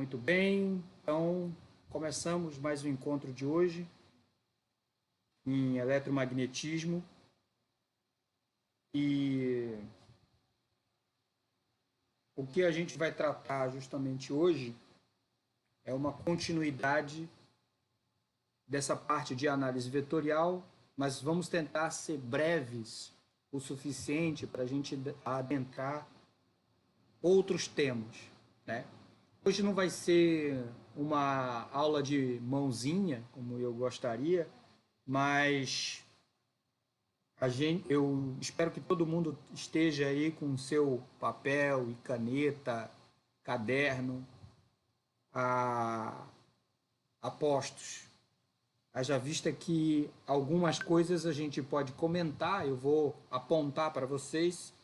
Muito bem, então começamos mais um encontro de hoje em eletromagnetismo e o que a gente vai tratar justamente hoje é uma continuidade dessa parte de análise vetorial, mas vamos tentar ser breves o suficiente para a gente adentrar outros temas, né? Hoje não vai ser uma aula de mãozinha, como eu gostaria, mas eu espero que todo mundo esteja aí com seu papel e caneta, caderno, a, a postos. Haja vista que algumas coisas a gente pode comentar, eu vou apontar para vocês,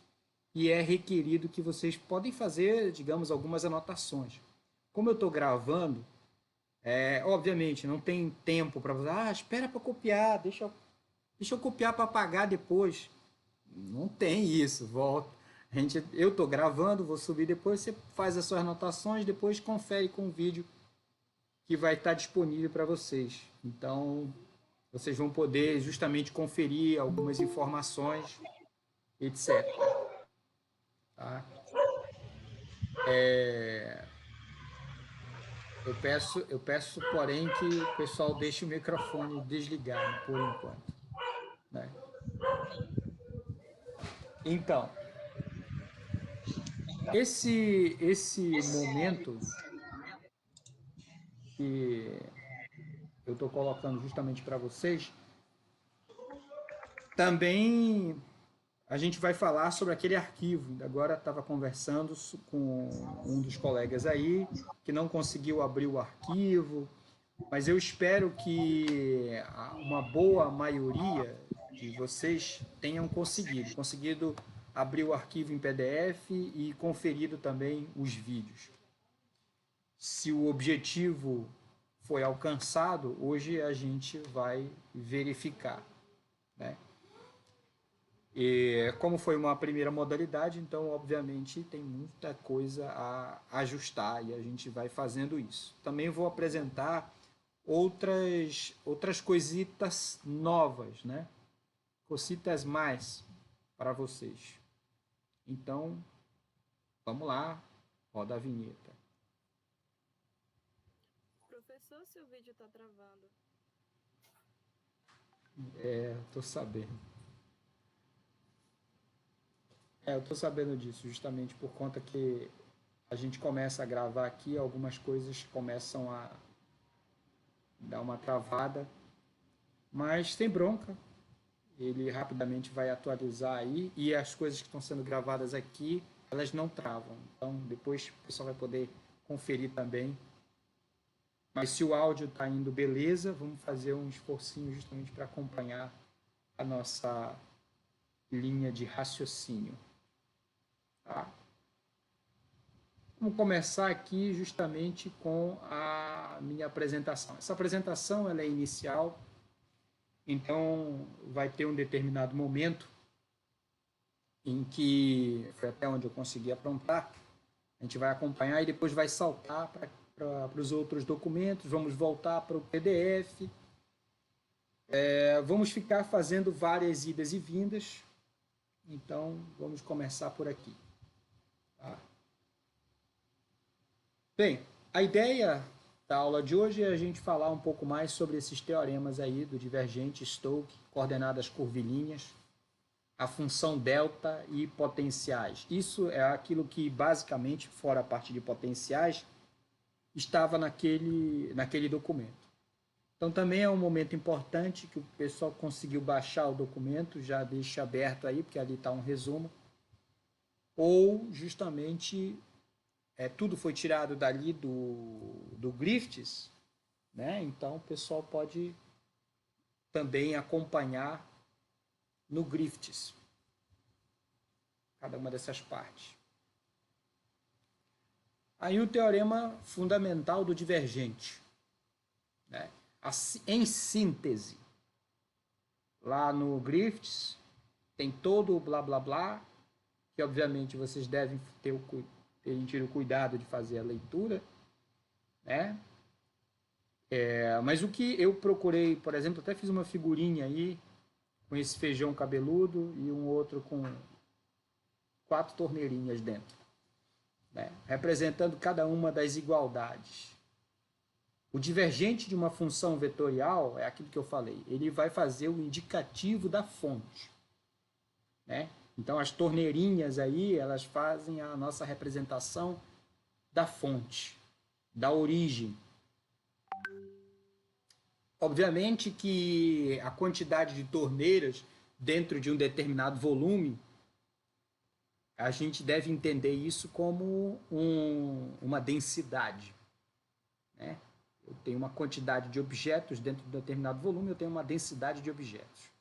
e é requerido que vocês podem fazer, digamos, algumas anotações. Como eu estou gravando, obviamente não tem tempo para você, espera para copiar, deixa eu copiar para pagar depois. Não tem isso, volta. Eu estou gravando, vou subir depois, você faz as suas anotações, depois confere com o vídeo que vai estar disponível para vocês. Então, vocês vão poder justamente conferir algumas informações, etc. Tá? Eu peço, porém, que o pessoal deixe o microfone desligado por enquanto. Né? Então, esse momento que eu estou colocando justamente para vocês, também a gente vai falar sobre aquele arquivo. Agora estava conversando com um dos colegas aí que não conseguiu abrir o arquivo, mas eu espero que uma boa maioria de vocês tenham conseguido abrir o arquivo em PDF e conferido também os vídeos. Se o objetivo foi alcançado, hoje a gente vai verificar, né? E como foi uma primeira modalidade, então obviamente tem muita coisa a ajustar e a gente vai fazendo isso. Também vou apresentar outras coisitas novas, né? Cositas mais para vocês. Então, vamos lá, roda a vinheta. Professor, seu vídeo está travando. Tô sabendo. Eu tô sabendo disso, justamente por conta que a gente começa a gravar aqui, algumas coisas começam a dar uma travada, mas sem bronca, ele rapidamente vai atualizar aí e as coisas que estão sendo gravadas aqui, elas não travam. Então depois o pessoal vai poder conferir também. Mas se o áudio está indo beleza, vamos fazer um esforcinho justamente para acompanhar a nossa linha de raciocínio. Tá? Vamos começar aqui justamente com a minha apresentação. Essa apresentação ela é inicial, então vai ter um determinado momento em que foi até onde eu consegui aprontar. A gente vai acompanhar e depois vai saltar para os outros documentos, vamos voltar para o PDF. Vamos ficar fazendo várias idas e vindas, então vamos começar por aqui. Tá? Bem, a ideia da aula de hoje é a gente falar um pouco mais sobre esses teoremas aí do divergente, Stokes, coordenadas curvilíneas, a função delta e potenciais. Isso é aquilo que basicamente, fora a parte de potenciais, estava naquele documento. Então também é um momento importante que o pessoal conseguiu baixar o documento, já deixa aberto aí, porque ali está um resumo, ou justamente tudo foi tirado dali do Griffiths, né? Então o pessoal pode também acompanhar no Griffiths cada uma dessas partes. Aí o teorema fundamental do divergente, né? Em síntese, lá no Griffiths tem todo o blá blá blá, que obviamente vocês devem terem tido cuidado de fazer a leitura, né? Mas o que eu procurei, por exemplo, até fiz uma figurinha aí com esse feijão cabeludo e um outro com 4 torneirinhas dentro, né? Representando cada uma das igualdades. O divergente de uma função vetorial é aquilo que eu falei, ele vai fazer o indicativo da fonte, né? Então as torneirinhas aí, elas fazem a nossa representação da fonte, da origem. Obviamente que a quantidade de torneiras dentro de um determinado volume, a gente deve entender isso como uma densidade, né? Eu tenho uma quantidade de objetos dentro de um determinado volume, eu tenho uma densidade de objetos.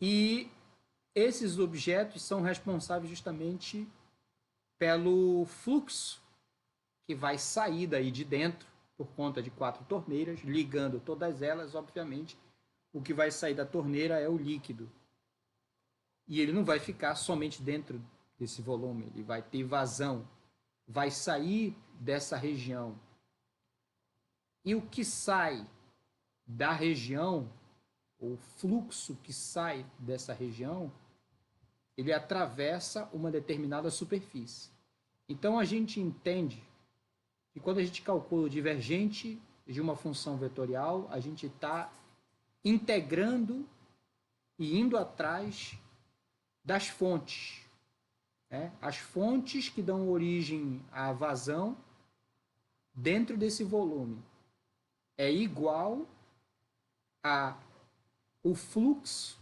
E esses objetos são responsáveis justamente pelo fluxo que vai sair daí de dentro, por conta de 4 torneiras, ligando todas elas, obviamente, o que vai sair da torneira é o líquido. E ele não vai ficar somente dentro desse volume, ele vai ter vazão, vai sair dessa região. E o que sai da região, o fluxo que sai dessa região, ele atravessa uma determinada superfície. Então a gente entende que quando a gente calcula o divergente de uma função vetorial, a gente está integrando e indo atrás das fontes, né? As fontes que dão origem à vazão dentro desse volume é igual a o fluxo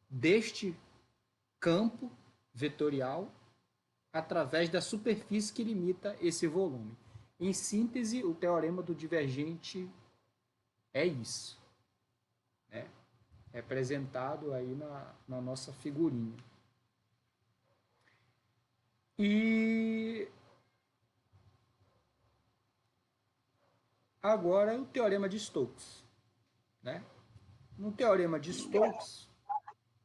deste campo vetorial através da superfície que limita esse volume. Em síntese, o teorema do divergente é isso, né? Representado aí na nossa figurinha. E agora o teorema de Stokes, né? No teorema de Stokes...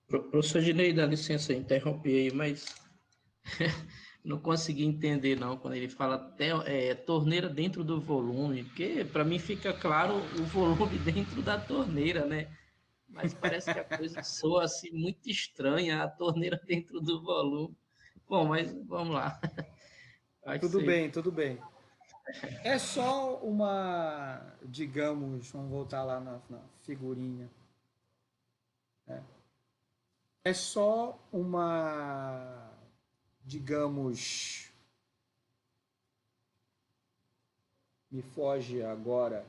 Professor Dinei, dá licença, interromper aí, mas não consegui entender não, quando ele fala torneira dentro do volume, porque para mim fica claro o volume dentro da torneira, né? Mas parece que a coisa soa assim muito estranha, a torneira dentro do volume. Bom, mas vamos lá. Tudo bem, tudo bem. É só uma, digamos, vamos voltar lá na figurinha. É só uma, digamos, me foge agora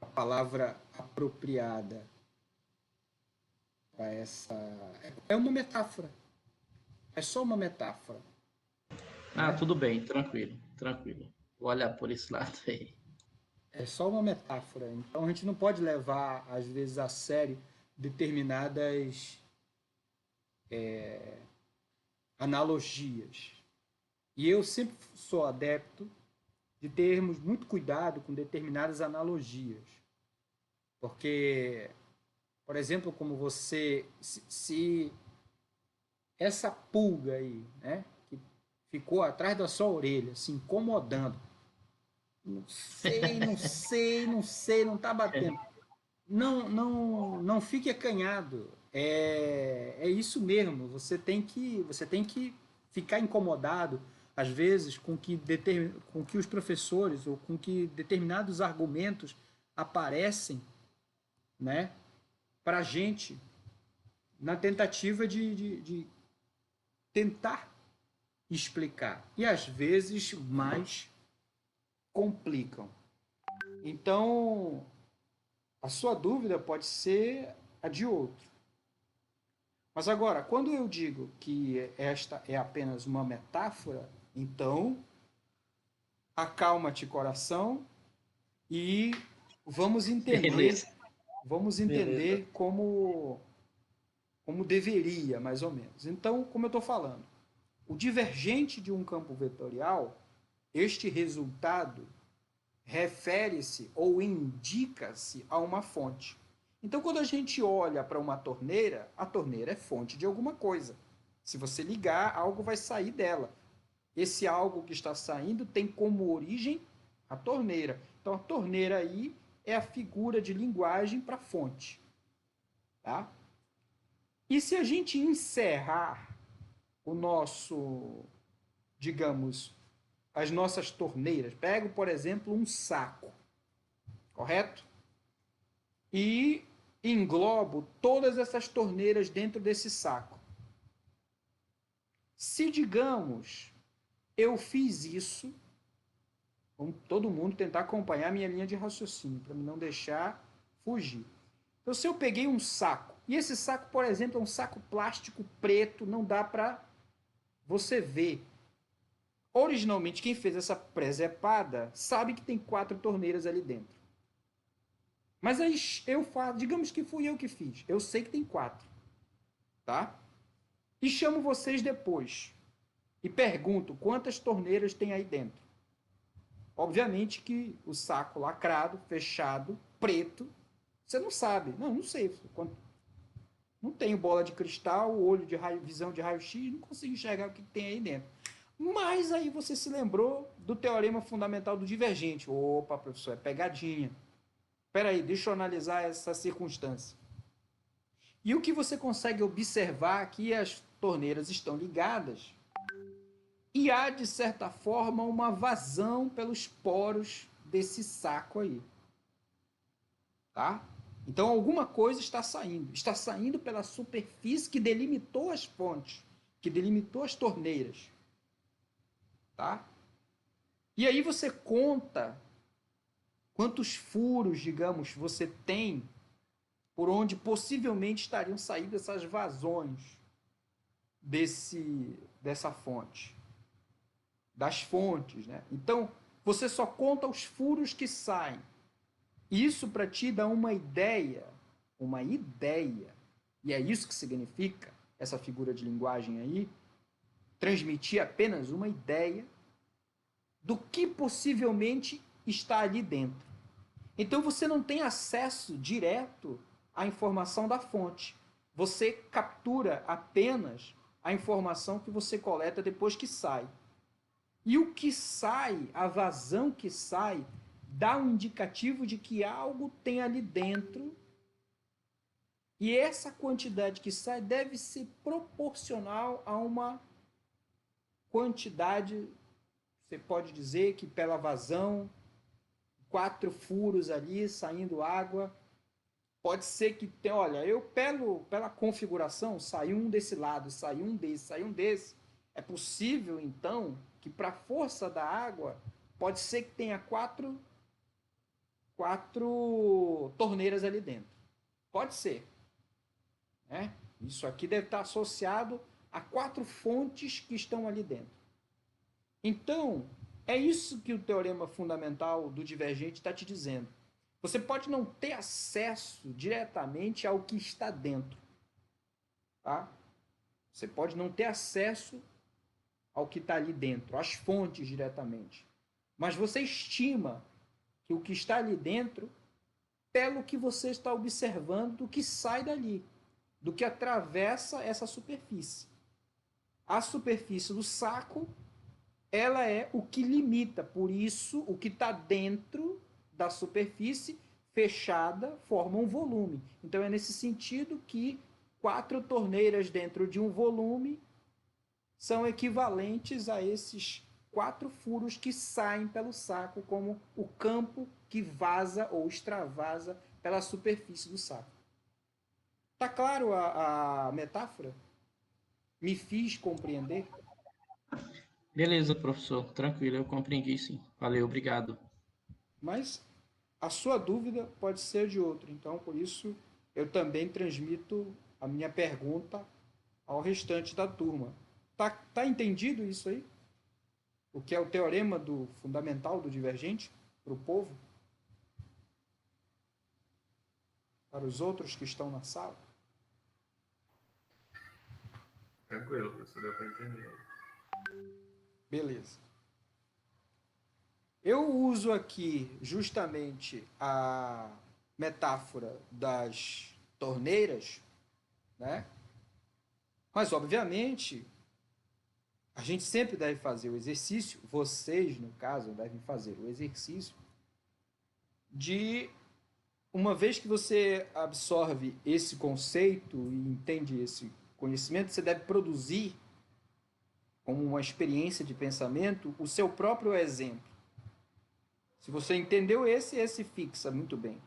a palavra apropriada para essa. É uma metáfora. É só uma metáfora. Ah, tudo bem, tranquilo, tranquilo. Vou olhar por esse lado aí. É só uma metáfora. Então a gente não pode levar, às vezes, a sério determinadas analogias. E eu sempre sou adepto de termos muito cuidado com determinadas analogias. Porque, por exemplo, como você... Se essa pulga aí, né, que ficou atrás da sua orelha, se incomodando, não sei, não está batendo. Não fique acanhado. É isso mesmo. Você tem que ficar incomodado, às vezes, com que os professores ou com que determinados argumentos aparecem, né, para a gente, na tentativa de tentar explicar. E, às vezes, mais complicam. Então, a sua dúvida pode ser a de outro. Mas agora, quando eu digo que esta é apenas uma metáfora, então acalma-te, coração, e vamos entender como deveria, mais ou menos. Então, como eu estou falando, o divergente de um campo vetorial, este resultado refere-se ou indica-se a uma fonte. Então, quando a gente olha para uma torneira, a torneira é fonte de alguma coisa. Se você ligar, algo vai sair dela. Esse algo que está saindo tem como origem a torneira. Então, a torneira aí é a figura de linguagem para a fonte. Tá? E se a gente encerrar o nosso, digamos, as nossas torneiras, pego, por exemplo, um saco, correto? E englobo todas essas torneiras dentro desse saco. Se, digamos, eu fiz isso, vamos todo mundo tentar acompanhar a minha linha de raciocínio, para não deixar fugir. Então, se eu peguei um saco, e esse saco, por exemplo, é um saco plástico preto, não dá para você ver. Originalmente, quem fez essa presepada sabe que tem 4 torneiras ali dentro. Mas aí eu faço, digamos que fui eu que fiz, eu sei que tem 4. Tá? E chamo vocês depois e pergunto quantas torneiras tem aí dentro. Obviamente que o saco lacrado, fechado, preto, você não sabe. Não sei. Não tenho bola de cristal, olho de visão de raio-x, não consigo enxergar o que tem aí dentro. Mas aí você se lembrou do teorema fundamental do divergente. Opa, professor, é pegadinha. Espera aí, deixa eu analisar essa circunstância. E o que você consegue observar aqui, as torneiras estão ligadas e há, de certa forma, uma vazão pelos poros desse saco aí. Tá? Então, alguma coisa está saindo. Está saindo pela superfície que delimitou as fontes, que delimitou as torneiras. Tá? E aí você conta quantos furos, digamos, você tem por onde possivelmente estariam saindo essas vazões dessa fonte. Das fontes, né? Então, você só conta os furos que saem. Isso para ti dá uma ideia, e é isso que significa essa figura de linguagem aí, transmitir apenas uma ideia do que possivelmente está ali dentro. Então você não tem acesso direto à informação da fonte. Você captura apenas a informação que você coleta depois que sai. E o que sai, a vazão que sai, dá um indicativo de que algo tem ali dentro. E essa quantidade que sai deve ser proporcional a uma quantidade, você pode dizer que pela vazão, 4 furos ali saindo água, pode ser que tenha, olha, eu pela configuração, saiu um desse lado, saiu um desse, saiu um desse. É possível, então, que para a força da água, pode ser que tenha 4 torneiras ali dentro. Pode ser. Né? Isso aqui deve estar associado a 4 fontes que estão ali dentro. Então, é isso que o teorema fundamental do divergente está te dizendo. Você pode não ter acesso diretamente ao que está dentro. Tá? Você pode não ter acesso ao que está ali dentro, às fontes diretamente. Mas você estima que o que está ali dentro, pelo que você está observando do que sai dali, do que atravessa essa superfície. A superfície do saco, ela é o que limita, por isso o que está dentro da superfície fechada forma um volume. Então é nesse sentido que 4 torneiras dentro de um volume são equivalentes a esses 4 furos que saem pelo saco, como o campo que vaza ou extravasa pela superfície do saco. Tá claro a metáfora? Me fiz compreender? Beleza, professor. Tranquilo, eu compreendi sim. Valeu, obrigado. Mas a sua dúvida pode ser de outro. Então, por isso, eu também transmito a minha pergunta ao restante da turma. Tá entendido isso aí? O que é o teorema do fundamental do divergente para o povo? Para os outros que estão na sala? Tranquilo, professor, deu para entender. Beleza. Eu uso aqui justamente a metáfora das torneiras, né? Mas, obviamente, a gente sempre deve fazer o exercício, vocês, no caso, devem fazer o exercício de, uma vez que você absorve esse conceito e entende esse conhecimento, você deve produzir, como uma experiência de pensamento, o seu próprio exemplo. Se você entendeu esse fixa muito bem.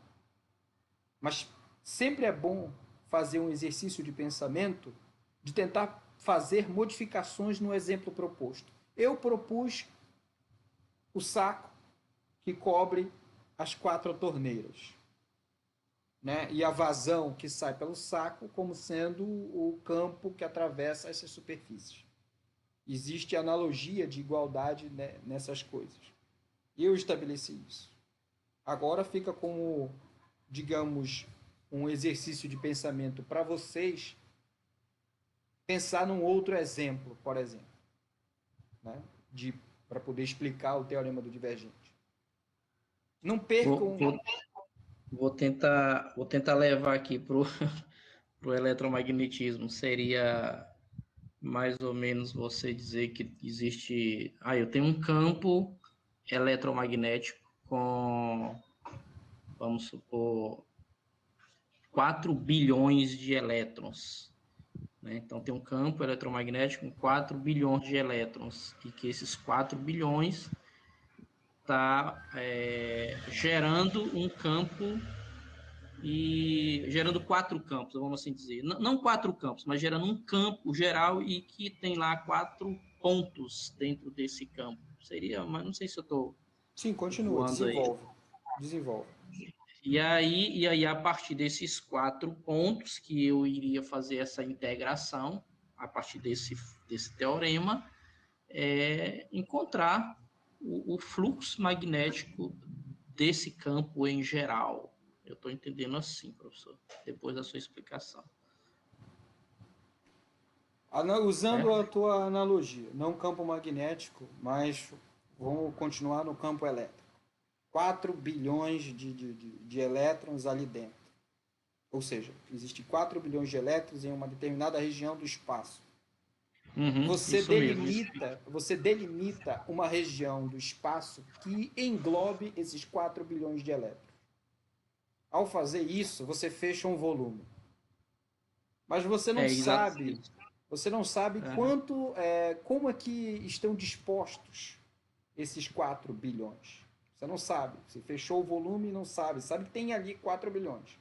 Mas sempre é bom fazer um exercício de pensamento, de tentar fazer modificações no exemplo proposto. Eu propus o saco que cobre as 4 torneiras, né? E a vazão que sai pelo saco como sendo o campo que atravessa essas superfícies. Existe analogia de igualdade, né, nessas coisas. Eu estabeleci isso. Agora fica como, digamos, um exercício de pensamento para vocês pensar num outro exemplo, por exemplo, né? Para poder explicar o teorema do divergente. Não percam... Vou tentar levar aqui para o eletromagnetismo. Seria mais ou menos você dizer que existe... eu tenho um campo eletromagnético com, vamos supor, 4 bilhões de elétrons. Né? Então, tem um campo eletromagnético com 4 bilhões de elétrons, e que esses 4 bilhões está gerando um campo e gerando 4 campos, vamos assim dizer. Não 4 campos, mas gerando um campo geral e que tem lá 4 pontos dentro desse campo. Seria, mas não sei se eu estou... Sim, continua, desenvolve. E aí, a partir desses 4 pontos que eu iria fazer essa integração, a partir desse teorema, encontrar o fluxo magnético desse campo em geral. Eu estou entendendo assim, professor, depois da sua explicação. Usando a tua analogia, não campo magnético, mas vamos continuar no campo elétrico. 4 bilhões de elétrons ali dentro. Ou seja, existem 4 bilhões de elétrons em uma determinada região do espaço. Você delimita uma região do espaço que englobe esses 4 bilhões de elétrons. Ao fazer isso, você fecha um volume. Mas você não sabe, como é que estão dispostos esses 4 bilhões. Você não sabe. Você fechou o volume e não sabe. Sabe que tem ali 4 bilhões.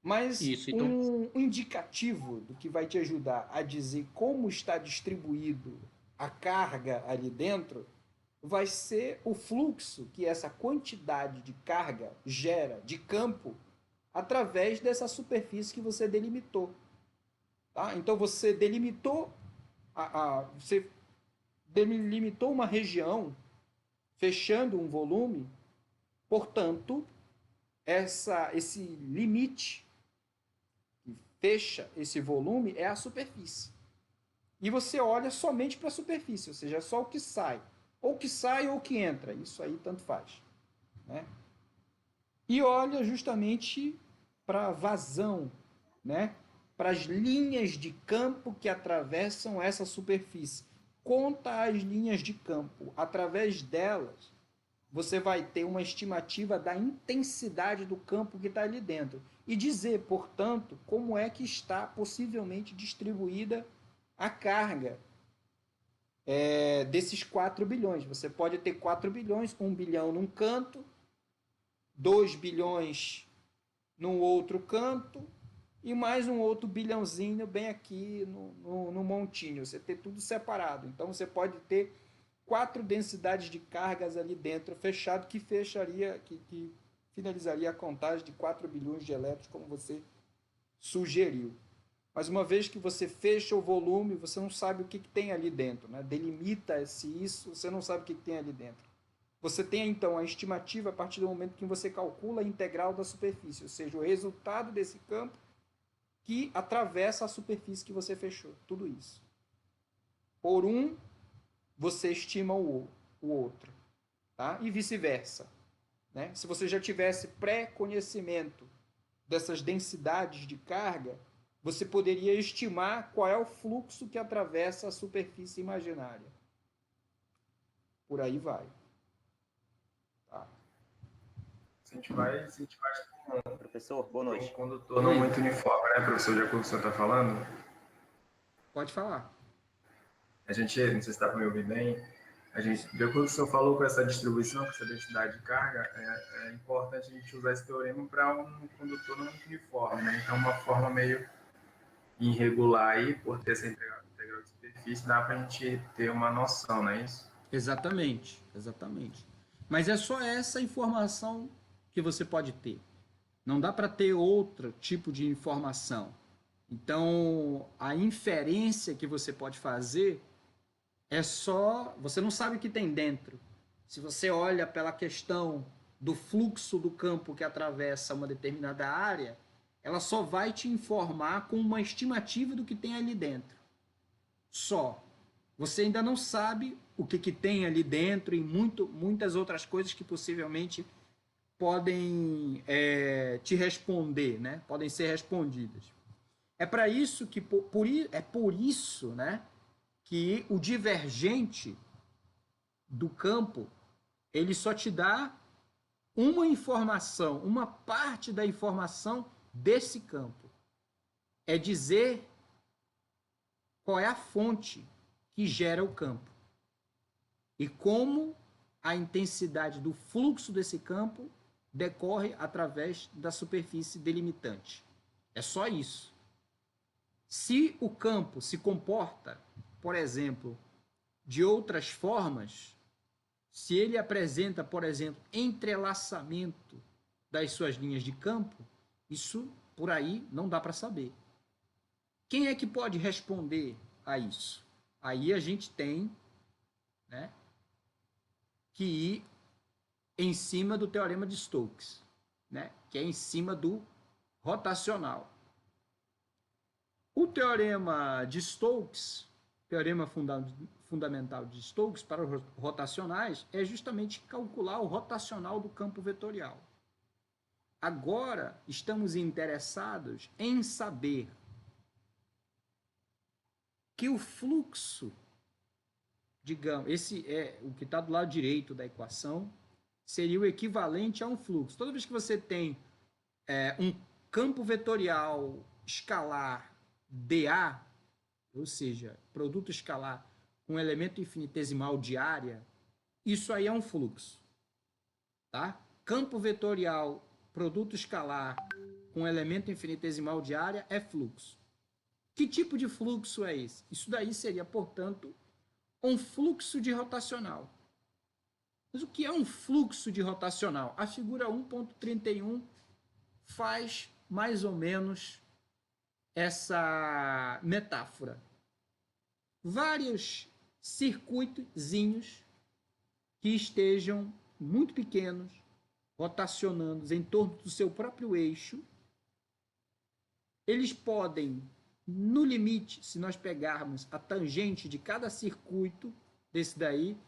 Mas um indicativo do que vai te ajudar a dizer como está distribuído a carga ali dentro vai ser o fluxo que essa quantidade de carga gera de campo através dessa superfície que você delimitou. Tá? Então você delimitou uma região fechando um volume, portanto, esse limite que fecha esse volume é a superfície. E você olha somente para a superfície, ou seja, é só o que sai. Ou que sai ou que entra, isso aí tanto faz. Né? E olha justamente para a vazão, né? Para as linhas de campo que atravessam essa superfície. Conta as linhas de campo. Através delas, você vai ter uma estimativa da intensidade do campo que está ali dentro. E dizer, portanto, como é que está possivelmente distribuída a carga desses 4 bilhões. Você pode ter 4 bilhões, 1 bilhão num canto, 2 bilhões num outro canto, e mais um outro bilhãozinho bem aqui no montinho. Você ter tudo separado. Então, você pode ter 4 densidades de cargas ali dentro, fechado, que finalizaria a contagem de 4 bilhões de elétrons, como você sugeriu. Mas uma vez que você fecha o volume, você não sabe o que tem ali dentro. Né? Delimita-se isso, você não sabe o que tem ali dentro. Você tem, então, a estimativa a partir do momento que você calcula a integral da superfície, ou seja, o resultado desse campo que atravessa a superfície que você fechou. Tudo isso. Por um, você estima o outro. Tá? E vice-versa. Né? Se você já tivesse pré-conhecimento dessas densidades de carga, você poderia estimar qual é o fluxo que atravessa a superfície imaginária. Por aí vai. Tá? Se a gente vai Professor, boa com noite. um condutor não muito uniforme, né, professor? De acordo com o que o senhor está falando, Pode falar. a gente, não sei se está para me ouvir bem, a gente, de acordo com o que o senhor falou, com essa distribuição, com essa densidade de carga, é importante a gente usar esse teorema para um condutor não muito uniforme, né? Então, uma forma meio irregular aí, por ter essa integral de superfície, dá para a gente ter uma noção, não é isso? Exatamente, exatamente. Mas é só essa informação que você pode ter. Não dá para ter outro tipo de informação. Então, a inferência que você pode fazer é só... Você não sabe o que tem dentro. Se você olha pela questão do fluxo do campo que atravessa uma determinada área, ela só vai te informar com uma estimativa do que tem ali dentro. Só. Você ainda não sabe o que tem ali dentro e muitas outras coisas que possivelmente podem te responder, né? Podem ser respondidas. É para isso que por isso, né, que o divergente do campo ele só te dá uma informação, uma parte da informação desse campo. É dizer qual é a fonte que gera o campo e como a intensidade do fluxo desse campo decorre através da superfície delimitante. É só isso. Se o campo se comporta, por exemplo, de outras formas, se ele apresenta, por exemplo, entrelaçamento das suas linhas de campo, isso por aí não dá para saber. Quem é que pode responder a isso? Aí a gente tem, né, que ir em cima do teorema de Stokes, né, que é em cima do rotacional. O teorema de Stokes, teorema fundamental de Stokes para os rotacionais, é justamente calcular o rotacional do campo vetorial. Agora, estamos interessados em saber que o fluxo, digamos, esse é o que está do lado direito da equação, seria o equivalente a um fluxo. Toda vez que você tem um campo vetorial escalar dA, ou seja, produto escalar com elemento infinitesimal de área, isso aí é um fluxo. Tá? Campo vetorial, produto escalar com elemento infinitesimal de área é fluxo. Que tipo de fluxo é esse? Isso daí seria, portanto, um fluxo de rotacional. Mas o que é um fluxo de rotacional? A figura 1.31 faz mais ou menos essa metáfora. Vários circuitozinhos que estejam muito pequenos, rotacionando em torno do seu próprio eixo, eles podem, no limite, se nós pegarmos a tangente de cada circuito desse daí,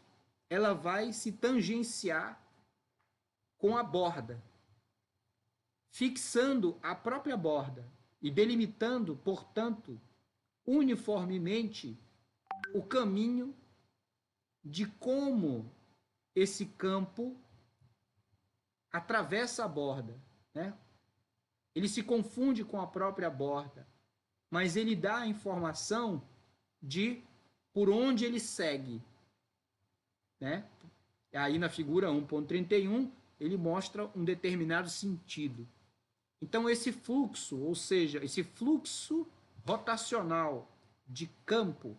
ela vai se tangenciar com a borda, fixando a própria borda e delimitando, portanto, uniformemente o caminho de como esse campo atravessa a borda, né? Ele se confunde com a própria borda, mas ele dá a informação de por onde ele segue, né? Aí na figura 1.31 ele mostra um determinado sentido. Então esse fluxo, ou seja, esse fluxo rotacional de campo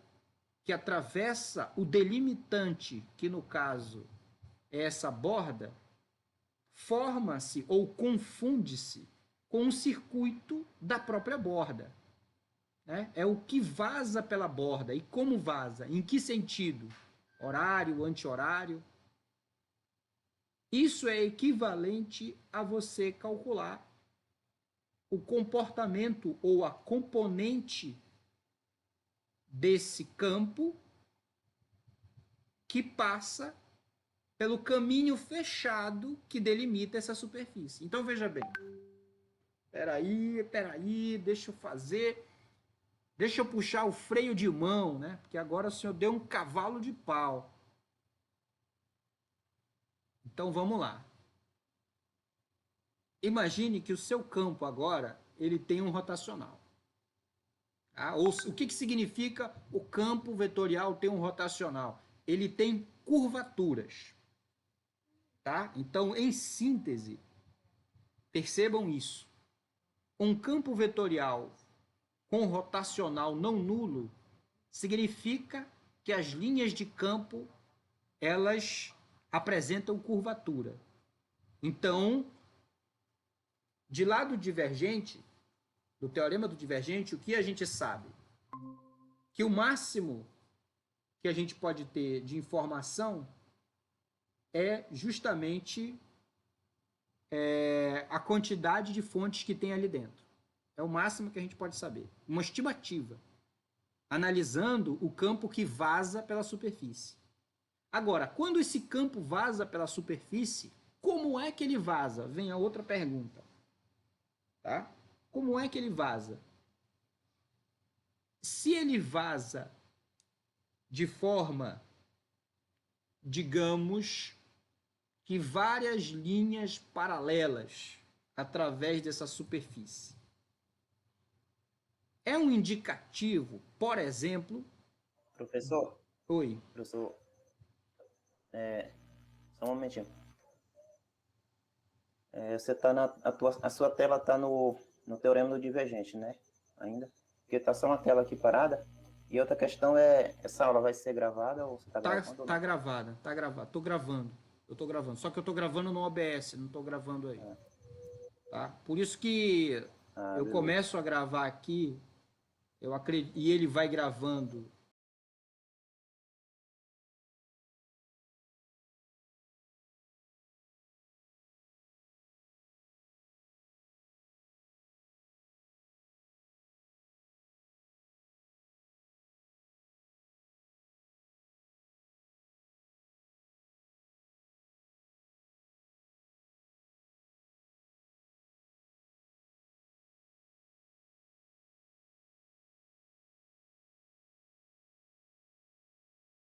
que atravessa o delimitante, que no caso é essa borda, forma-se ou confunde-se com o circuito da própria borda. Né? É o que vaza pela borda. E como vaza? Em que sentido? Horário, anti-horário? Isso é equivalente a você calcular o comportamento ou a componente desse campo que passa pelo caminho fechado que delimita essa superfície. Então, veja bem. Peraí, deixa eu fazer Deixa eu puxar o freio de mão, né? Porque agora o senhor deu um cavalo de pau. Então vamos lá. Imagine que o seu campo agora ele tem um rotacional. Tá? O que significa o campo vetorial ter um rotacional? Ele tem curvaturas. Tá? Então, em síntese, percebam isso. Um campo vetorial com rotacional não nulo significa que as linhas de campo elas apresentam curvatura. Então, de lado divergente, do teorema do divergente, o que a gente sabe? Que o máximo que a gente pode ter de informação é justamente a quantidade de fontes que tem ali dentro. É o máximo que a gente pode saber. Uma estimativa, analisando o campo que vaza pela superfície. Agora, quando esse campo vaza pela superfície, como é que ele vaza? Vem a outra pergunta. Tá? Como é que ele vaza? Se ele vaza de forma, digamos, que várias linhas paralelas através dessa superfície, é um indicativo, por exemplo... Professor? Oi. Professor, só um momentinho. Você tá a sua tela está no teorema do divergente, né? Ainda? Porque está só uma tela aqui parada. E outra questão é, essa aula vai ser gravada ou você está gravando? Tá gravada, tá gravada. Tô gravando. Eu tô gravando. Só que eu tô gravando no OBS, não tô gravando aí. Tá? Por isso que eu beleza. começo a gravar aqui, eu acredito, e ele vai gravando